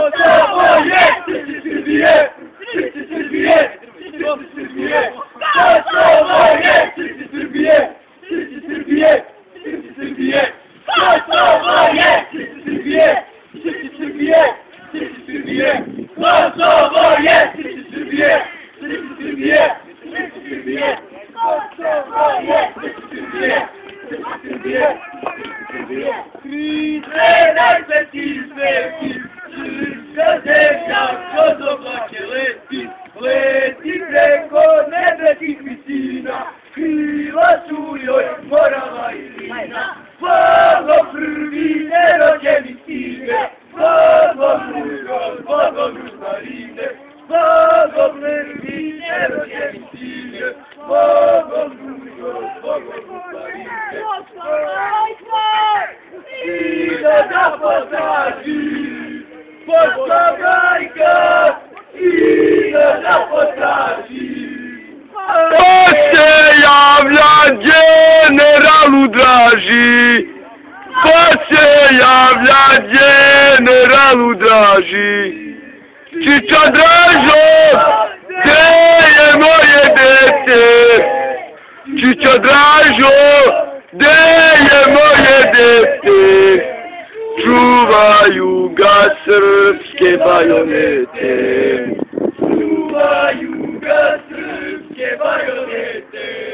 Kosovo je Srbije, Srbije, Srbije, Kosovo je Srbije, Srbije, Srbije, Kosovo je Srbije, Srbije, Srbije, Kosovo je Srbije, Srbije, Srbije, Kosovo je Srbije, Srbije, Srbije. Predaj se ti sveti, srpska zemlja kroz oblake leti, leti preko nebeskih visina, krila su joj morala i lina. Slavo prvi nerođeni sine, slavo drugo, slavo Marine, slavo prvi nerođeni sine, slavo drugo, slavo Marine. Da potraži, Božka majka, da potraži. To se javlja generalu draži, to se javlja generalu draži. Čiča Dražo, gde je moje dete? Čiča Dražo, gde je moje dete? Čuvaju ga srpske bajonete. Čuvaju ga srpske bajonete.